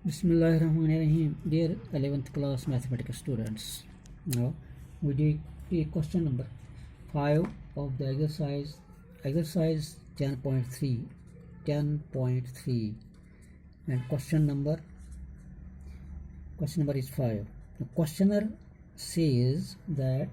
Bismillahirrahmanirrahim. Dear 11th class mathematics students, now we take question number 5 of the exercise 10.3, and question number is 5. The questioner says that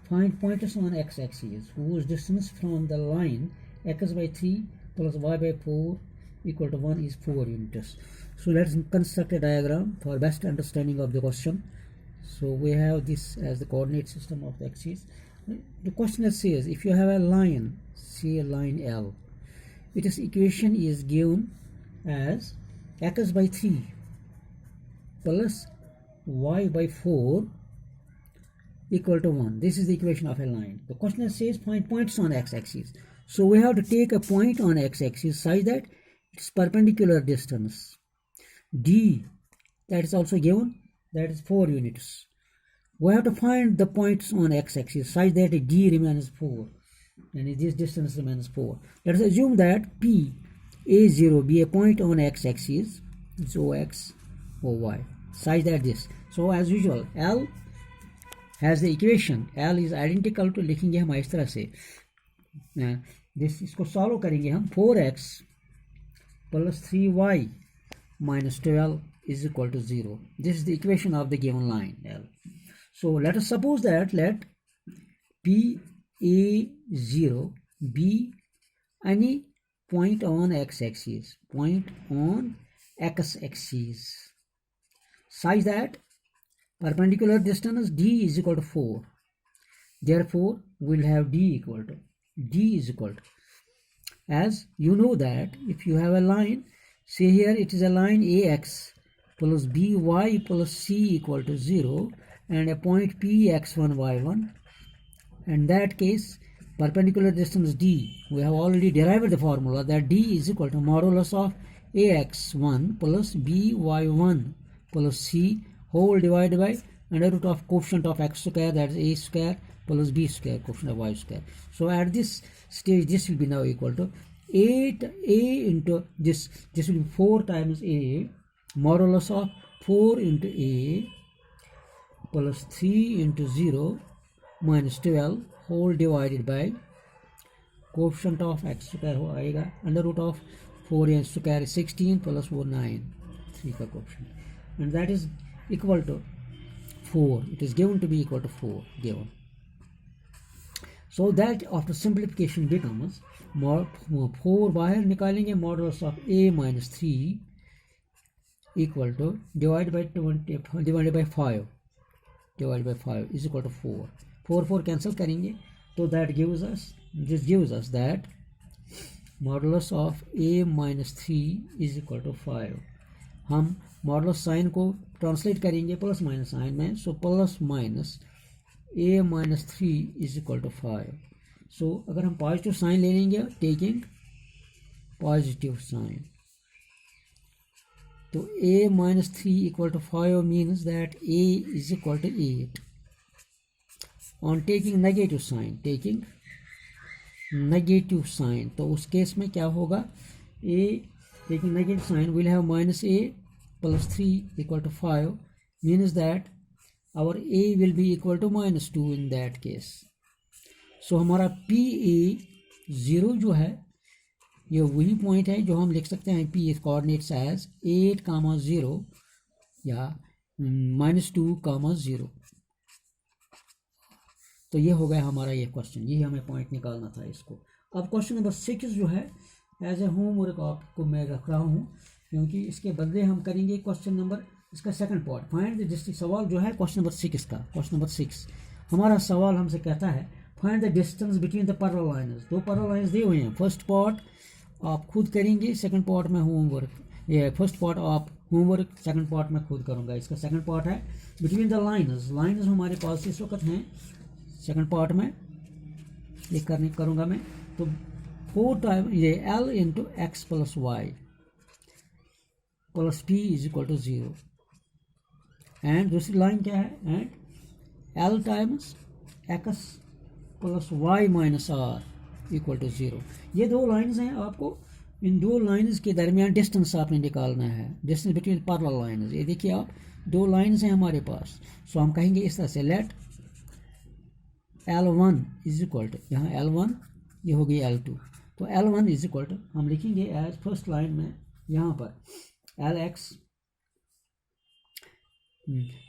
find pointers on x-axis whose distance from the line x by 3 plus y by 4 equal to 1 is 4 units. So let's construct a diagram for best understanding of the question. So we have this as the coordinate system of the axis. The questioner says if you have a line, say a line L, its equation is given as x by 3 plus y by 4 equal to 1. This is the equation of a line. The questioner says find points on x-axis. So we have to take a point on x-axis such that its perpendicular distance d, that is also given, that is 4 units. We have to find the points on x-axis such that d remains 4 and this distance remains 4. Let us assume that P A0 be a point on x-axis, so x or y, such that this. So as usual, L has the equation, L is identical to, लिखेंगे हम इस तरह से, this इसको solve करेंगे हम 4x plus 3y minus 12 is equal to 0. This is the equation of the given line L. So let us suppose that let PA0 be any point on x-axis, such that perpendicular distance d is equal to 4. Therefore, we will have d is equal to, as you know that if you have a line, say here it is a line ax plus by plus c equal to 0 and a point p x1 y1. In that case, perpendicular distance d, we have already derived the formula that d is equal to modulus of ax1 plus by1 plus c whole divided by under root of coefficient of x square, that is a square plus b square coefficient of y square. So at this stage this will be now equal to 8a into this will be 4 times a modulus of 4 into a plus 3 into 0 minus 12 whole divided by coefficient of x square हो आएगा under root of 4a square is 16 plus 4 9, 3 का coefficient, and that is equal to 4. It is given to be equal to 4 given. So that after simplification becomes 4 बाहर निकालेंगे, modulus of a minus 3 equal to divided by 5 is equal to 4. 4 cancel करेंगे, तो that gives us that modulus of a minus 3 is equal to 5. हम modulus sign को translate करेंगे plus minus sign में, so plus minus a minus 3 is equal to 5. So अगर हम positive sign ले लेंगे टेकिंग पॉजिटिव साइन, तो a minus 3 equal to 5 means that a is equal to 8. On taking negative sign, तो उस case में क्या होगा, a taking negative sign will have minus a plus 3 equal to 5 means that our a will be equal to minus 2 in that case. So हमारा PA0 जो है ये वही पॉइंट है जो हम लिख सकते हैं P कोऑर्डिनेट्स एज 8,0 या -2,0. तो ये हो गया हमारा ये क्वेश्चन, यही हमें पॉइंट निकालना था इसको. अब क्वेश्चन नंबर 6 जो है एज ए होमवर्क आपको मैं रख रहा हूँ, क्योंकि इसके बदले हम करेंगे क्वेश्चन नंबर इसका second part find the distance. सवाल जो है क्वेश्चन नंबर 6 का, क्वेश्चन नंबर 6 हमारा सवाल हमसे कहता है find the distance between the parallel lines. 2 parallel lines दिए हुए हैं. फर्स्ट पार्ट आप खुद करेंगे, सेकंड पार्ट में होमवर्क, ये फर्स्ट पार्ट आप होमवर्क, सेकंड पार्ट में खुद करूँगा. इसका सेकंड पार्ट है बिटवीन द लाइन्स हमारे पास इस वक्त हैं. सेकंड पार्ट में ये करूँगा मैं, तो 4 टाइम ये L into x plus y plus P is equal to 0. And दूसरी लाइन क्या है, and L times x plus y minus R equal to 0. ये 2 लाइन्स हैं, आपको इन दो लाइंस के दरमियान डिस्टेंस आपने निकालना है, डिस्टेंस बिटवीन पैरेलल लाइंस। ये देखिए आप, दो लाइंस हैं हमारे पास, सो हम कहेंगे इस तरह से, late L1 is equal to, यहाँ L1 ये हो गई L2, तो L1 इज इक्वल टू हम लिखेंगे एज फर्स्ट लाइन में यहाँ पर LX,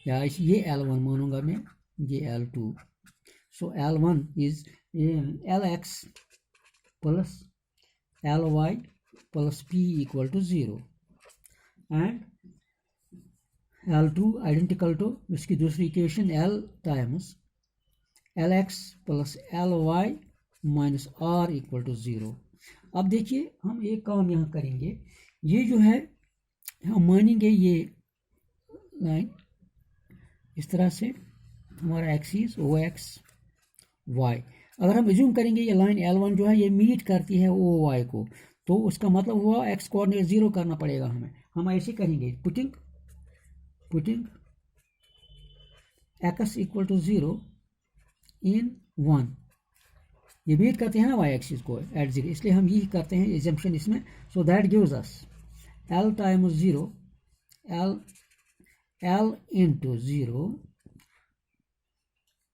या ये L1 मानूंगा मैं, ये L2, so L1 is LX plus Ly plus P equal to 0 and L2 identical to इसकी दूसरी equation L times Lx plus Ly minus R equal to 0। अब देखिए हम एक काम यहाँ करेंगे, ये जो है हम मानेंगे ये लाइन इस तरह से, हमारा एक्सिस OX Y, अगर हम एज्यूम करेंगे ये लाइन L1 जो है ये मीट करती है OY को, तो उसका मतलब हुआ x कोऑर्डिनेट 0 करना पड़ेगा हमें। हम ऐसे करेंगे, पुटिंग x इक्वल टू 0 इन 1, ये मीट करते हैं ना y एक्सिस को एट 0, इसलिए हम यही करते हैं एजम्पशन इसमें। So that gives us L times 0 L into 0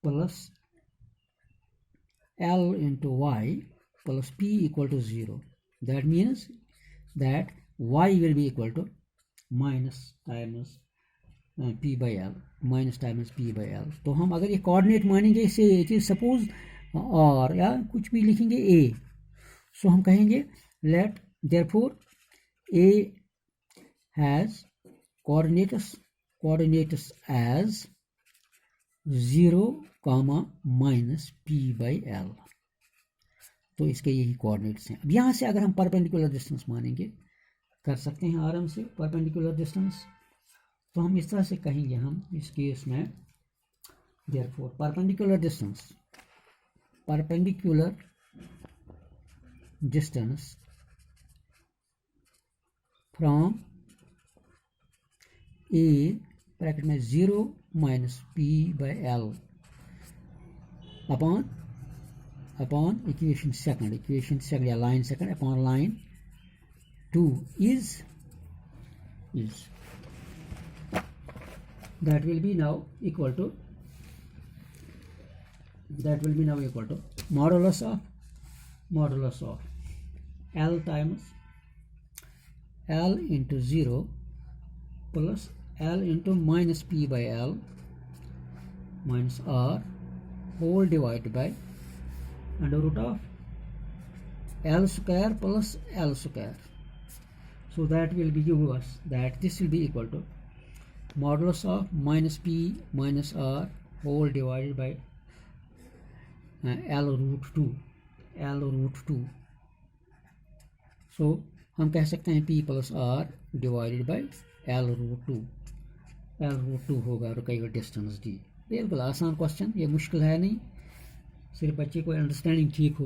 plus L into y plus P equal to 0. That means that y will be equal to minus times P by L, minus times P by L. तो हम अगर ये coordinate मानेंगे इसे, it is suppose और या कुछ भी लिखेंगे A, सो हम कहेंगे let therefore A has coordinates as 0, minus P by L, तो इसके यही कोऑर्डिनेट्स हैं। अब यहाँ से अगर हम परपेंडिकुलर डिस्टेंस मानेंगे, कर सकते हैं आराम से परपेंडिकुलर डिस्टेंस, तो हम इस तरह से कहेंगे, हम इस केस में therefore perpendicular distance from A bracket में 0 minus P by L upon equation second या line second upon line 2 is that will be now equal to modulus of L times L into 0 plus L into minus P by L minus R whole divided by under root of L square plus L square. So that will be give us that this will be equal to modulus of minus P minus R whole divided by L root 2. So हम कह सकते हैं P plus R divided by L root 2 होगा और कई distance D। बिल्कुल आसान question, ये मुश्किल है नहीं, सिर्फ बच्चे को अंडरस्टैंडिंग ठीक हो,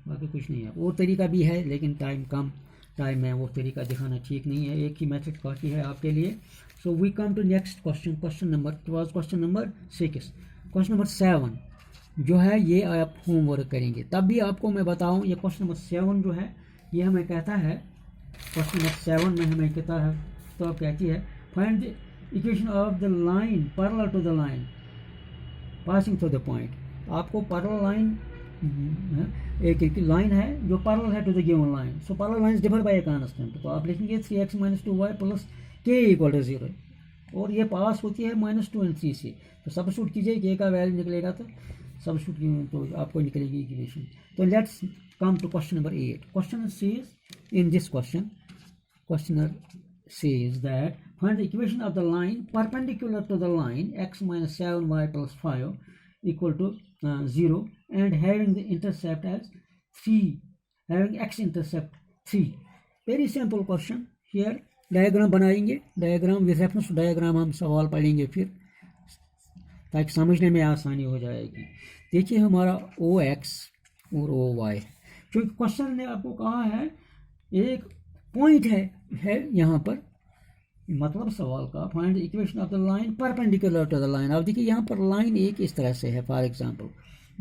बाकी कुछ नहीं है। वो तरीका भी है लेकिन कम टाइम में वो तरीका दिखाना ठीक नहीं है, एक ही मेथड काफ़ी है आपके लिए। So we come to next question number 6। Question number 7 जो है ये आप होमवर्क करेंगे, तब भी आपको मैं बताऊं, ये क्वेश्चन नंबर 7 जो है ये हमें कहता है, क्वेश्चन नंबर 7 में हमें कहता है, तो आप कहती है find the equation of the line parallel to the line passing through the point. आपको पैरेलल लाइन, एक लाइन है जो पैरेलल है to the given line, so parallel lines differ by a constant, तो आप लिखेंगे 3x - 2y plus k equal to 0, और ये पास होती है -2 और 3 से, तो सब्स्टिट्यूट कीजिए, k का वैल्यू निकलेगा तो सब्स्टिट्यूट तो आपको निकलेगी इक्वेशन। तो let's come to question number 8। Question says in this questioner says that find the equation of the line perpendicular to the line x minus 7y plus 5 equal to 0 and having the intercept as 3, having x intercept 3। very simple question here। Diagram बनाएंगे, diagram with reference diagram हम सवाल पढ़ेंगे फिर, ताकि समझने में आसानी हो जाएगी। देखिए हमारा OX और OY, जो क्वेश्चन ने आपको कहा है एक पॉइंट है यहाँ पर, मतलब सवाल का find equation of the line perpendicular to the line. अब देखिए यहाँ पर लाइन एक इस तरह से है, फॉर एग्जांपल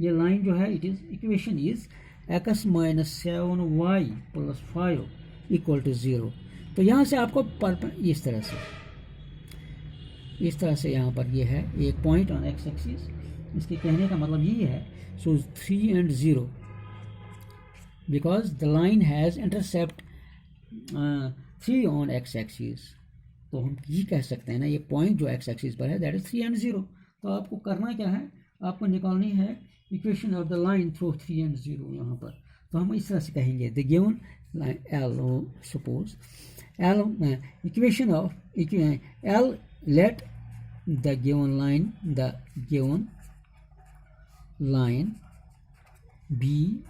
ये लाइन जो है it is equation is x - 7y + 5 equal to 0। तो यहाँ से आपको इस तरह से यहाँ पर ये है एक पॉइंट ऑन एक्स एक्सिस। इसके कहने का मतलब ये है, सो 3 and 0 because the line has intercept 3 on x axis. तो हम ये कह सकते हैं ना, ये पॉइंट जो एक्स एक्सिस पर है दैट इज 3 and 0। तो आपको करना क्या है, आपको निकालनी है equation of the line through 3 and 0 यहाँ पर। तो हम इस तरह से कहेंगे the given line L, suppose L equation of L, let the given line be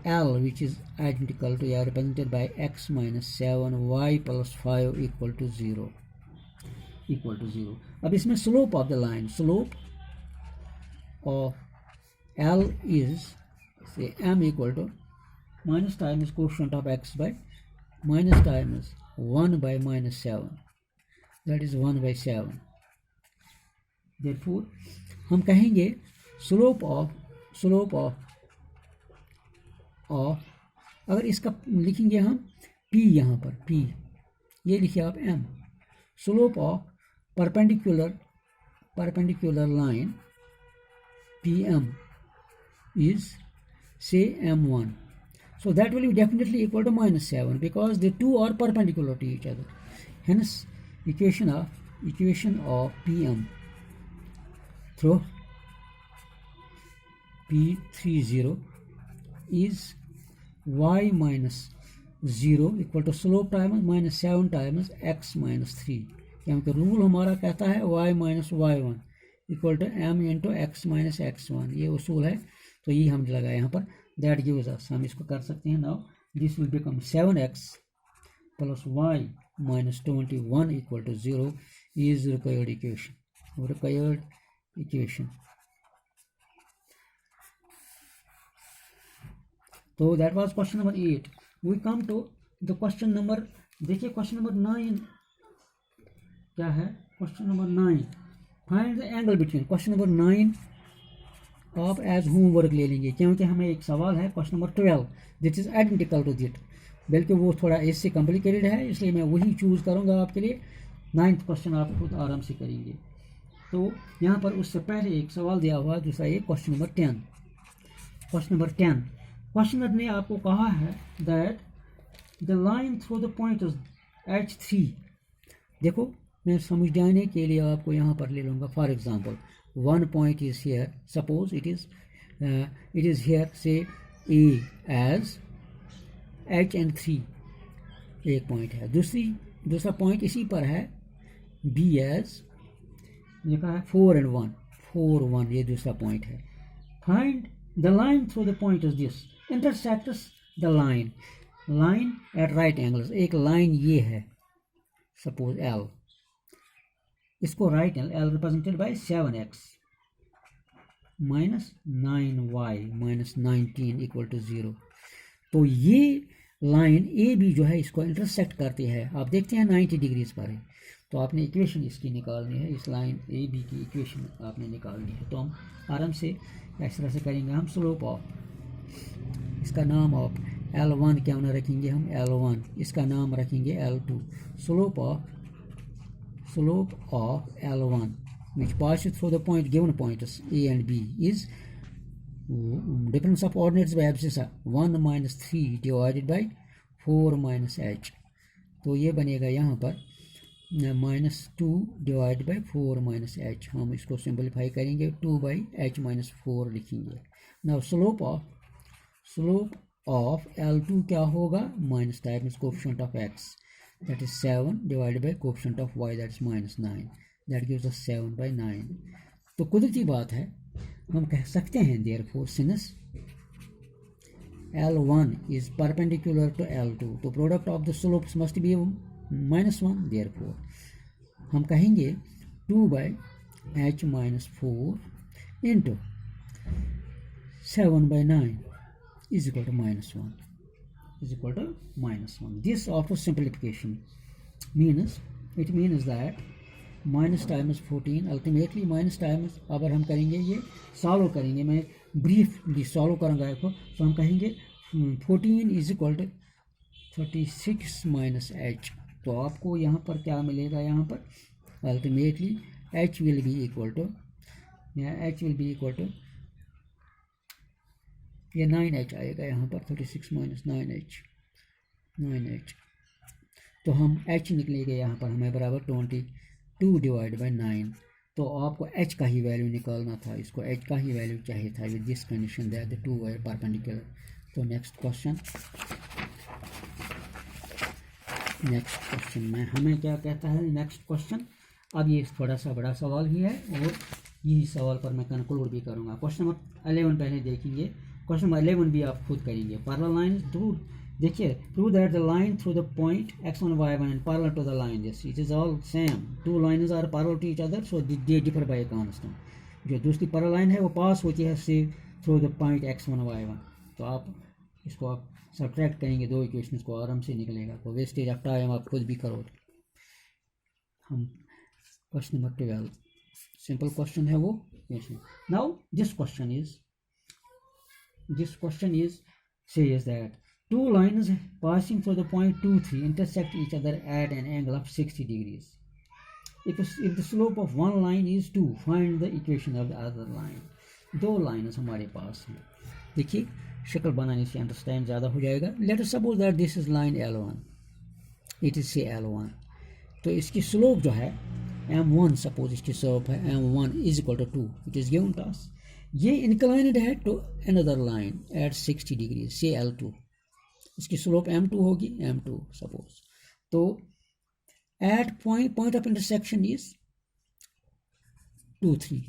L, which is identical to या represented by x minus 7 y plus 5 equal to 0। अब इसमें slope of the line, slope of L is say m equal to minus times quotient of x by minus times 1 by minus 7, that is 1 by 7। Therefore हम कहेंगे slope of अगर इसका लिखेंगे हम p, यहाँ पर p ये लिखिए आप m, slope of perpendicular line pm is say m1, so that will be definitely equal to minus 7 because the two are perpendicular to each other. Hence equation of pm through P30 is y minus 0 equal to slope times minus 7 times x minus 3, क्योंकि rule हमारा कहता है y minus y1 equal to m into x minus x1, ये उसूल है। तो ये हम लगाए यहाँ पर, दैट गिव्स अस, हम इसको कर सकते हैं। Now this will become 7x plus y minus 21 equal to 0 is required equation. तो that was question number 8। We come to the question number, देखिए क्वेश्चन नंबर 9 क्या है। Question number 9, find the angle between. Question number 9 आप as homework ले लेंगे, क्योंकि हमें एक सवाल है question number 12 that is identical to that, बल्कि वो थोड़ा इससे कॉम्प्लिकेटेड है, इसलिए मैं वही चूज़ करूँगा आपके लिए। 9th क्वेश्चन आप खुद आराम से करेंगे। तो यहाँ पर उससे पहले एक सवाल दिया हुआ, दूसरा ये क्वेश्चन नंबर 10। क्वेश्चनर ने आपको कहा है that the line through the point H3। देखो मैं समझ जाने के लिए आपको यहाँ पर ले लूँगा। For example one point is here, suppose it is here से A एज H and 3 एक पॉइंट है, दूसरा पॉइंट इसी पर है B एज लिखा है 4 and 1 ये दूसरा पॉइंट है। Find the line through the point is this, intersects the line at right angles। एक लाइन ये है सपोज L, इसको right angle L represented by 7x minus 9y minus 19 equal to 0। तो ये लाइन ए बी जो है इसको intersect करती है, आप देखते हैं 90 डिग्रीज पर है। तो आपने इक्वेशन इसकी निकालनी है, इस लाइन ए बी की इक्वेशन आपने निकालनी है। तो हम आराम से इस तरह से करेंगे। हम स्लोप ऑफ, इसका नाम ऑफ L1 क्या ना रखेंगे हम L1, इसका नाम रखेंगे L2। Slope of L1 which passes through the point given points A and B is difference of ordinates by abscissa 1 minus 3 divided by 4 minus h। तो ये बनेगा यहाँ पर minus 2 divide by 4 minus H. हम इसको सिंपलीफाई करेंगे, 2 by H minus 4 लिखेंगे। Now slope of L2 क्या होगा, minus times coefficient of x that is 7 divided by coefficient of y that is minus 9, that gives us 7 by 9। तो कुदरती बात है, हम कह सकते हैं therefore since L1 is perpendicular to L2 तो product of the slopes must be -1। Therefore हम कहेंगे 2 by H minus 4 into 7 by 9 is equal to -1 This after simplification means that minus times 14 ultimately minus times, अगर हम करेंगे ये solve करेंगे, मैं briefly solve करूँगा इसको। तो हम कहेंगे 14 is equal to 36 minus H, तो आपको यहाँ पर क्या मिलेगा, यहाँ पर ultimately H will be equal to, H will be equal to ये 9h आएगा यहाँ पर, 36 माइनस 9h, तो हम h निकलेंगे यहाँ पर हमें बराबर 22 डिवाइड बाई 9। तो आपको h का ही वैल्यू निकालना था, इसको h का ही वैल्यू चाहिए था with this condition that the two were perpendicular. तो नेक्स्ट क्वेश्चन में हमें क्या कहता है, नेक्स्ट क्वेश्चन, अब ये थोड़ा सा बड़ा सवाल ही है और यही सवाल पर मैं कंक्लूड भी करूँगा। क्वेश्चन नंबर 11 पहले देखेंगे, क्वेश्चन नंबर 11 भी आप खुद करेंगे। पैरेलल लाइन थ्रू, देखिए, prove that the line through the point x1 y1 and parallel to the line this, it is all same, two lines are parallel to each other so they differ by a constant. जो दूसरी parallel line है वो पास होती है से through the point x1 y1। तो आप इसको आप सब्ट्रैक्ट करेंगे, दो इक्वेशंस को आराम से निकलेगा। तो वेस्टेज ऑफ टाइम आप खुद भी करो। हम क्वेश्चन नंबर 12 सिंपल क्वेश्चन है वो question. Now this question is says that two lines passing through the point 2, 3 intersect each other at an angle of 60 degrees. If the slope of one line is 2, find the equation of the other line. दो lines हमारे पास हैं, देखिए शक्ल बनाने से understand ज़्यादा हो जाएगा। Let us suppose that this is line L1, it is से L1, तो इसकी स्लोप जो है M1, सपोज इसकी स्लोप है M1 is equal to 2, it is given to us. ये इंक्लाइंड है to another line at 60 degree से L2, इसकी स्लोप M2 होगी, M2 सपोज। तो at point of intersection is 2, 3,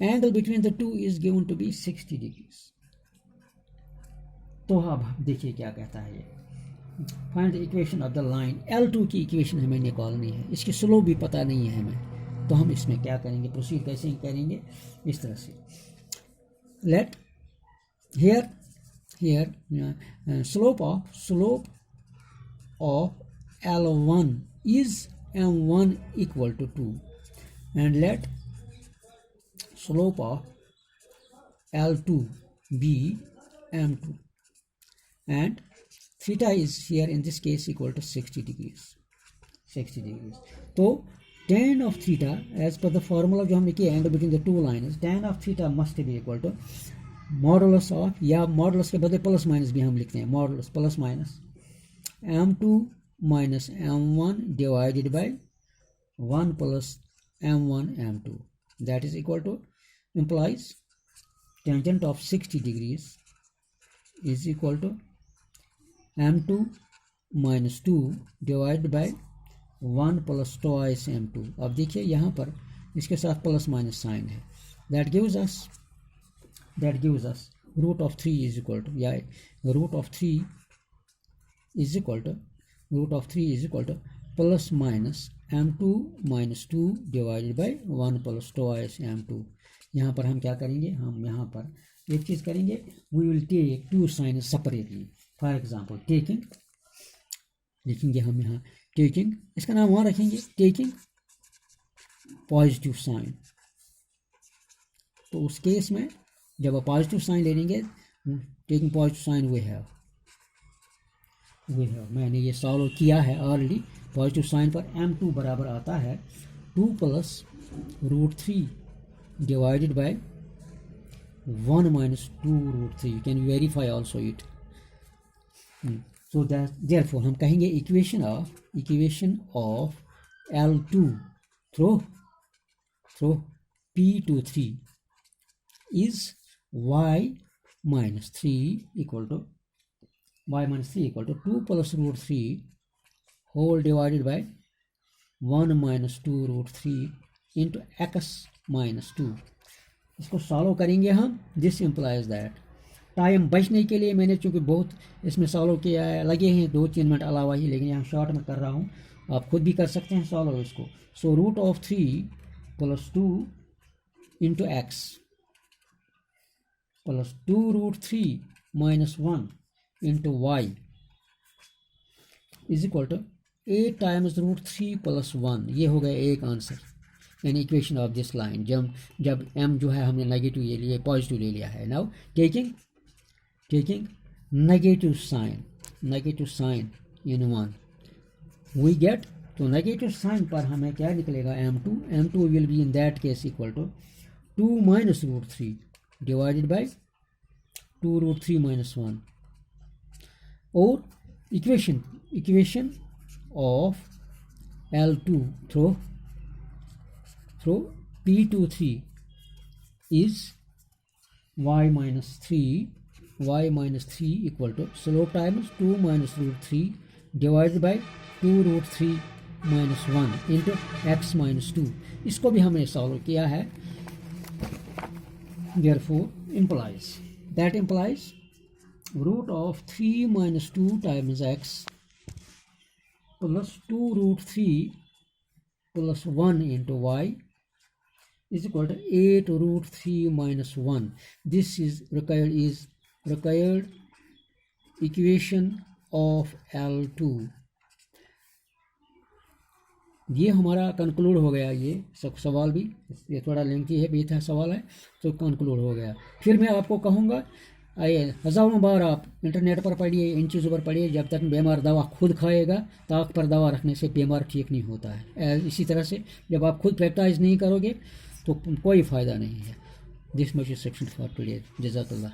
angle between the two is given to be 60 degrees. तो अब देखिए क्या कहता है ये, find the equation of the line L2 की इक्वेशन हमें निकालनी है, इसकी स्लोप भी पता नहीं है हमें। तो हम इसमें क्या करेंगे, प्रोसीड कैसे करेंगे, इस तरह से। Let here slope of L1 is M1 equal to 2 and let slope of L2 be M2 and theta is here in this case equal to 60 degrees। तो tan of theta as per the formula जो हमने किया angle between the two lines, tan of theta must be equal to modulus of, या modulus के बदले plus minus भी हम लिखते हैं, modulus plus minus M2 minus M1 divided by 1 plus M1 M2 that is equal to implies tangent of 60 degrees is equal to M2 minus 2 divided by 1 plus twice M2। अब देखिए यहाँ पर इसके साथ प्लस माइनस साइन है, that gives us root of 3 is equal to, या root of 3 is equal to plus minus M2 minus 2 divided by 1 plus twice M2। यहाँ पर हम क्या करेंगे, हम यहाँ पर एक चीज़ करेंगे, we will take two signs separately। For example taking लिखेंगे हम यहाँ, टेकिंग इसका नाम वहाँ रखेंगे, टेकिंग पॉजिटिव साइन। तो उस केस में जब आप पॉजिटिव साइन ले लेंगे, taking positive sign we have, मैंने ये सॉल्व किया है ऑलरेडी। पॉजिटिव साइन पर M2 बराबर आता है 2 plus √3 divided by 1 minus 2 √3। You can verify also it. So that therefore हम कहेंगे equation of L2 through P23 is y minus 3 equal to 2 plus √3 whole divided by 1 minus 2 √3 into x minus 2। इसको solve करेंगे हम। This implies that time बचने के लिए मैंने चूँकि बहुत इसमें सॉल्व किया है, लगे हैं 2-3 मिनट अलावा ही, लेकिन यहाँ शॉर्ट में कर रहा हूँ, आप खुद भी कर सकते हैं सॉल्व इसको। So root of 3 plus 2 into x plus 2 √3 minus 1 into y is equal to 8 times √3 plus 1। ये हो गया एक आंसर, यानी इक्वेशन ऑफ दिस लाइन। जब m जो है हमने नेगेटिव ले लिया, पॉजिटिव ले लिया है। Now taking negative sign, negative sign in 1 we get, तो नेगेटिव साइन पर हमें क्या निकलेगा m2 will be in that case equal to 2 minus root 3 divided by 2 root 3 minus 1 और equation of L2 through P23 is y minus 3 equal to slope times 2 minus root 3 divided by 2 root 3 minus 1 into x minus 2. इसको भी हमने solve किया है. Therefore that implies root of 3 minus 2 times x plus 2 root 3 plus 1 into y is equal to 8 root 3 minus 1. This is required equation of L2. ये हमारा conclude हो गया. ये सवाल भी, ये थोड़ा लेंथी है, भी था सवाल है, तो कंक्लूड हो गया. फिर मैं आपको कहूँगा, आइए हज़ारों बार आप इंटरनेट पर पढ़िए, इन चीज़ों पर पढ़िए. जब तक बीमार दवा खुद खाएगा, ताक पर दवा रखने से बीमार ठीक नहीं होता है. इसी तरह से जब आप खुद प्रैक्टिस नहीं करोगे तो कोई फ़ायदा नहीं है. This much is section for today. जज़ाकल्लाह.